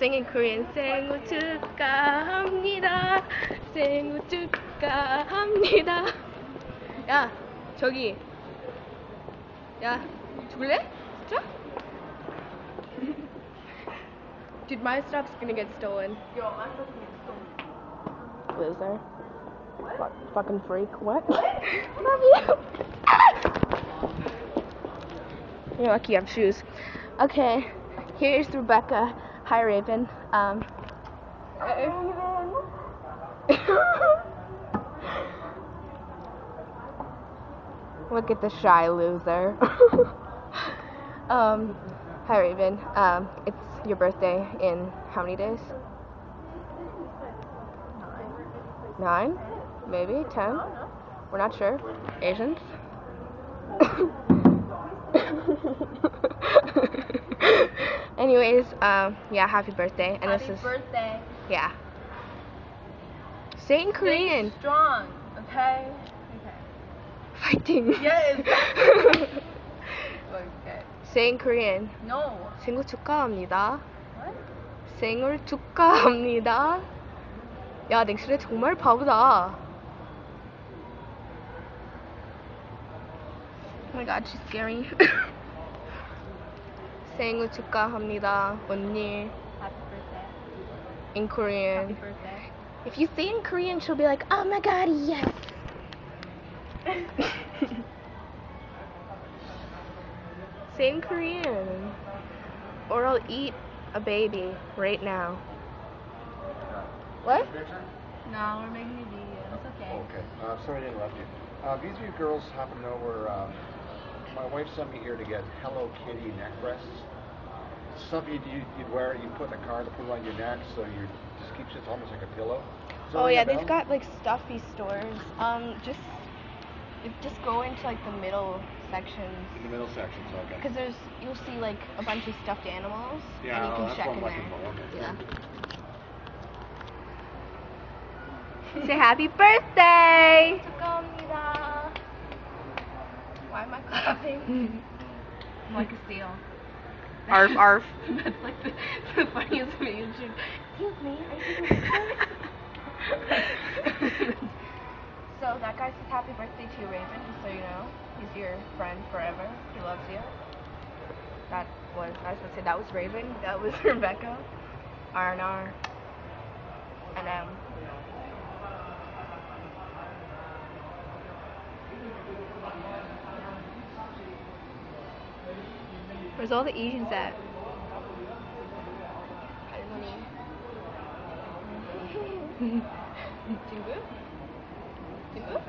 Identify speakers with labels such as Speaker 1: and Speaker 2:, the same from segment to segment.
Speaker 1: sing in Korean. 생일 축하합니다. 생일 축하합니다. 야, 저기. 야, 죽을래? 진짜? Dude, my stuff's gonna get stolen.
Speaker 2: Yo, my stuff's gonna get stolen.
Speaker 1: Loser.
Speaker 2: What?
Speaker 1: Fucking freak. What?
Speaker 2: Love
Speaker 1: you. You're lucky you have shoes. Okay, here's Rebecca. Hi, Raven. Look at the shy loser. Hi, Raven. It's your birthday in how many days? 9? Maybe? 10? We're not sure. Asians? Anyways, yeah, happy birthday. And
Speaker 2: Happy
Speaker 1: this is
Speaker 2: birthday.
Speaker 1: yeah. Say it in Korean.
Speaker 2: Stay strong, okay?
Speaker 1: Fighting.
Speaker 2: Yes. Okay.
Speaker 1: Say it in Korean.
Speaker 2: No.
Speaker 1: 생일 축하합니다.
Speaker 2: What?
Speaker 1: 생일 축하합니다. 야, 넥슬레 정말 바보다. Oh my god, she's scary. 생일 축하합니다, 언니.
Speaker 2: Happy birthday.
Speaker 1: In Korean.
Speaker 2: Happy birthday.
Speaker 1: If you say it in Korean, she'll be like, oh my god, yes. Say it in Korean. Or I'll eat a baby right now. What?
Speaker 2: No, we're making a video. It's okay.
Speaker 3: Okay. Sorry to interrupt you. These of you girls happen to know where my wife sent me here to get Hello Kitty neck rests. Something you'd wear, you put in the car to put around your neck, so you just keeps it almost like a pillow. Does that
Speaker 1: Oh
Speaker 3: ring
Speaker 1: yeah,
Speaker 3: a bell?
Speaker 1: they've got like stuffy stores. Just go into like the middle sections.
Speaker 3: In the middle sections, okay.
Speaker 1: Because you'll see like a bunch of stuffed animals,
Speaker 3: Yeah,
Speaker 1: and you can
Speaker 3: that's
Speaker 1: check
Speaker 3: what
Speaker 1: in
Speaker 3: I'm looking
Speaker 1: there.
Speaker 3: for. Okay.
Speaker 1: Yeah. Say happy birthday!
Speaker 2: 축하합니다.
Speaker 1: Why am I clapping?
Speaker 2: I'm like a seal.
Speaker 1: Arf arf.
Speaker 2: That's like the funniest video.
Speaker 1: Excuse me. So that guy says happy birthday to you, Raven, just so you know. He's your friend forever. He loves you. That was, I was going to say, that was Raven. That was Rebecca. R&R. And where's all the Asians at?
Speaker 2: 친구? 친구?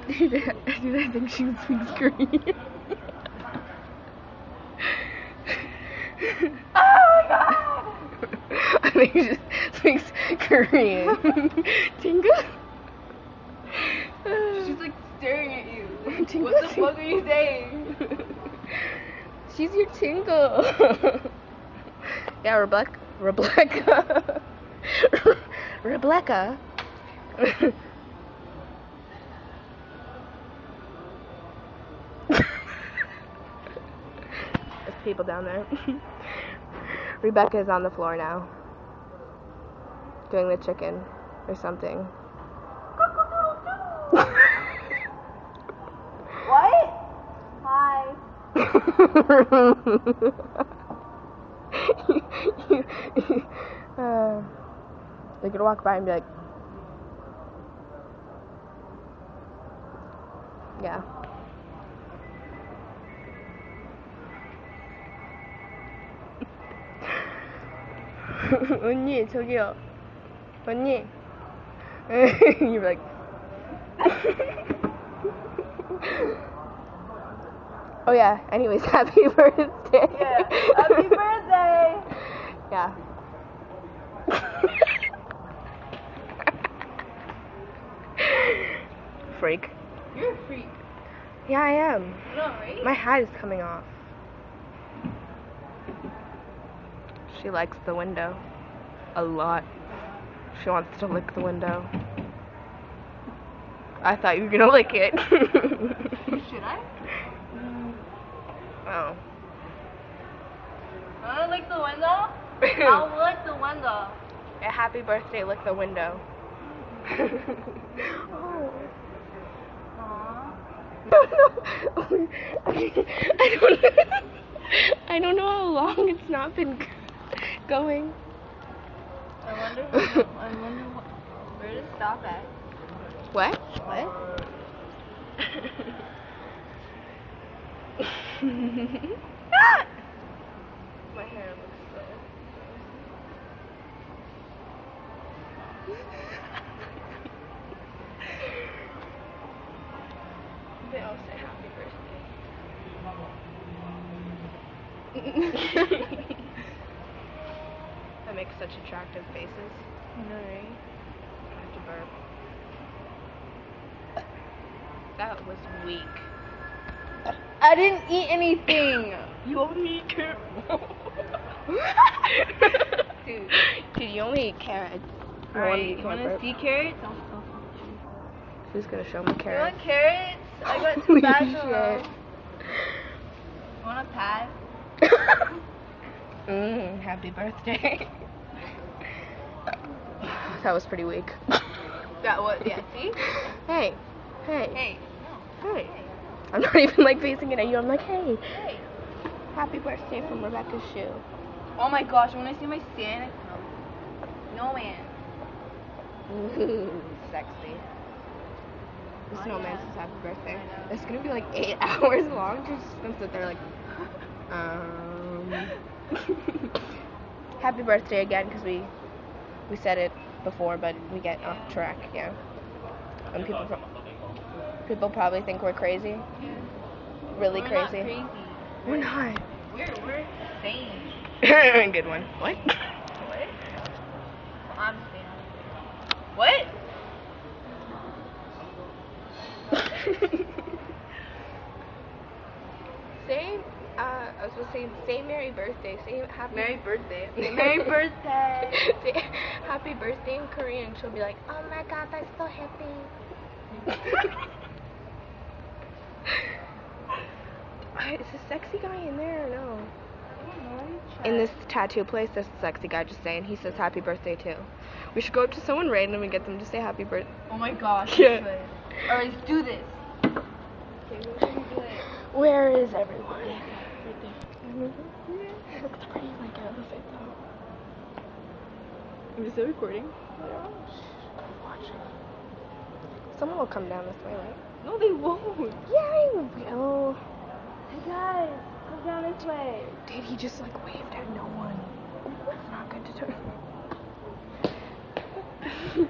Speaker 1: Dude, I think she speaks Korean.
Speaker 2: Oh my god!
Speaker 1: I think she speaks Korean. Tingu?
Speaker 2: She's like staring at you.
Speaker 1: Tingu,
Speaker 2: What the fuck are you saying?
Speaker 1: She's your Tingu. Yeah, Rebecca. Rebecca. There's people down there. Rebecca is on the floor now, doing the chicken or something.
Speaker 2: What? Hi.
Speaker 1: They could walk by and be like, yeah. 언니, 저기요. 언니. You're like. Oh yeah, anyways, happy birthday.
Speaker 2: Yeah. Happy birthday.
Speaker 1: Yeah. Freak.
Speaker 2: You're a freak.
Speaker 1: Yeah, I am.
Speaker 2: No, right?
Speaker 1: My hat is coming off. She likes the window a lot. She wants to lick the window. I thought you were gonna lick it.
Speaker 2: Should I?
Speaker 1: Oh.
Speaker 2: Wanna lick the window? I'll lick the window.
Speaker 1: A happy birthday, lick the window. Oh.
Speaker 2: Aww.
Speaker 1: I don't know how long it's not been going.
Speaker 2: I wonder where to stop at.
Speaker 1: What?
Speaker 2: What?
Speaker 1: My hair looks so. They all say happy birthday. I make such attractive faces.
Speaker 2: I know, right?
Speaker 1: I have to burp. That was weak.
Speaker 2: I didn't eat anything.
Speaker 1: You only eat carrots. Dude, you only eat carrots.
Speaker 2: Alright, you wanna see carrots?
Speaker 1: Who's gonna show me
Speaker 2: You
Speaker 1: carrots?
Speaker 2: want carrots? I got two
Speaker 1: Holy
Speaker 2: bags of
Speaker 1: shit.
Speaker 2: them. You want a pad?
Speaker 1: Happy birthday. That was pretty weak.
Speaker 2: That was, yeah, see?
Speaker 1: Hey.
Speaker 2: Hey.
Speaker 1: Hey. I'm not even like facing it at you. I'm like, hey.
Speaker 2: Hey.
Speaker 1: Happy birthday from Rebecca's shoe.
Speaker 2: Oh my gosh, when I see my Santa come. No man.
Speaker 1: Sexy. The
Speaker 2: Oh,
Speaker 1: snowman
Speaker 2: yeah.
Speaker 1: says happy birthday.
Speaker 2: I know.
Speaker 1: It's gonna be like 8 hours long. Just gonna sit there like, happy birthday again, because we said it before, but we get off track. Yeah. And people probably think we're crazy. Really
Speaker 2: We're
Speaker 1: crazy.
Speaker 2: Not crazy.
Speaker 1: We're not.
Speaker 2: We're sane.
Speaker 1: Good one. What?
Speaker 2: What? I'm sane. What?
Speaker 1: Say, I was gonna say Merry birthday. Say happy.
Speaker 2: Merry birthday. Merry birthday.
Speaker 1: Say happy birthday in Korean. She'll be like, oh my god, I'm so happy. Is this sexy guy in there or no? In this tattoo place, there's a sexy guy just saying, he says happy birthday too. We should go up to someone random and get them to say happy birthday.
Speaker 2: Oh my gosh.
Speaker 1: Yeah.
Speaker 2: We should. Alright, let's do this. Okay, who should we do it?
Speaker 1: Where is everyone?
Speaker 2: Right there.
Speaker 1: It looks pretty like outfit though.
Speaker 2: Is it still recording?
Speaker 1: Watching. Someone will come down this way, right?
Speaker 2: No, they won't.
Speaker 1: Yeah, I will.
Speaker 2: Hey guys, come down this way.
Speaker 1: Dude, he just like waved at no one. That's not good to do.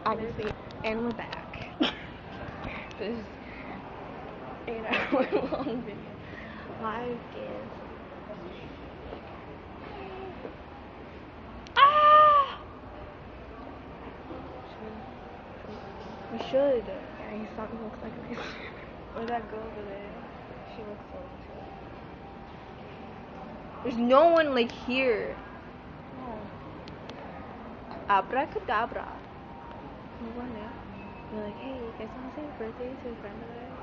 Speaker 1: Obviously, and we're back. This 8-hour long video. Live dance. Ah!
Speaker 2: We should.
Speaker 1: Yeah, he thought he looks like a nice.
Speaker 2: Or that girl over there.
Speaker 1: She looks so into it.
Speaker 2: There's no one like here. Abracadabra.
Speaker 1: No one now.
Speaker 2: You're like, hey, you guys want to say happy birthday to a friend of ours?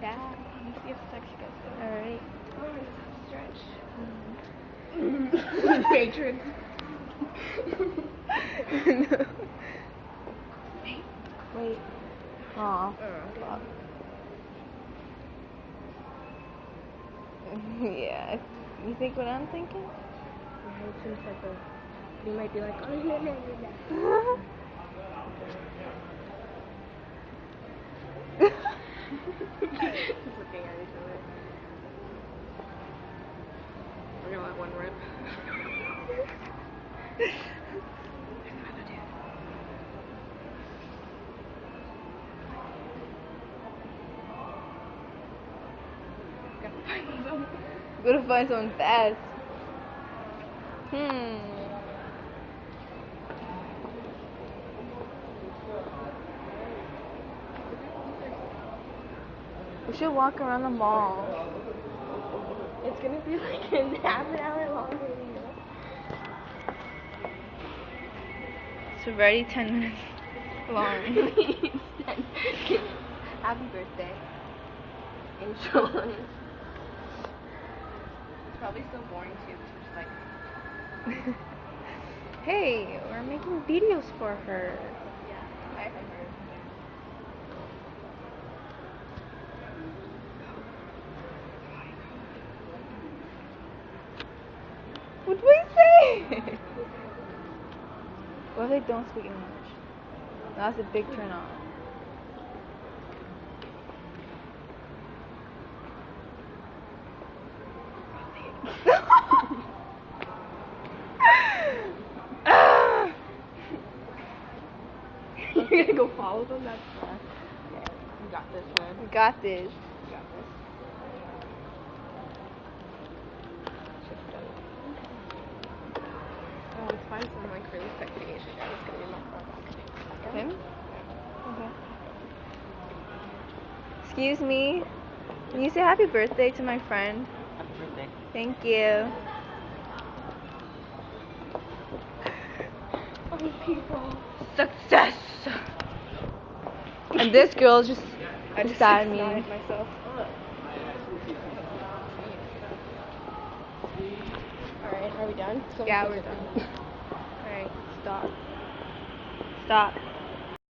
Speaker 2: Yeah.
Speaker 1: Let me see if sexy guys go.
Speaker 2: Alright.
Speaker 1: Oh, it's stretch.
Speaker 2: Patron. Wait. Aw. Yeah. You think what I'm thinking?
Speaker 1: Yeah, it seems like you might be like, oh, no. Just looking at each other. We're gonna let one rip.
Speaker 2: Gotta find someone fast. We should walk around the mall.
Speaker 1: It's gonna be like a half an hour long video.
Speaker 2: It's already 10 minutes long.
Speaker 1: Happy birthday. In short. It's probably so boring too, because we're just like,
Speaker 2: Hey, we're making videos for her.
Speaker 1: yeah, I heard.
Speaker 2: What do we say? What if they don't speak English? That's a big turn off.
Speaker 1: You're gonna go follow them? That's fine. Okay, you got this, man.
Speaker 2: We got this.
Speaker 1: You got this. Oh, let's find some like really sexy Asian guy who's gonna be my friend.
Speaker 2: Him? Okay. Excuse me. Can you say happy birthday to my friend?
Speaker 4: Happy birthday.
Speaker 2: Thank you.
Speaker 1: Oh, people.
Speaker 2: Success. And this girl just
Speaker 1: I just
Speaker 2: beside me.
Speaker 1: snotted myself. Alright, are we done?
Speaker 2: Yeah, we're done. Alright, stop. Stop.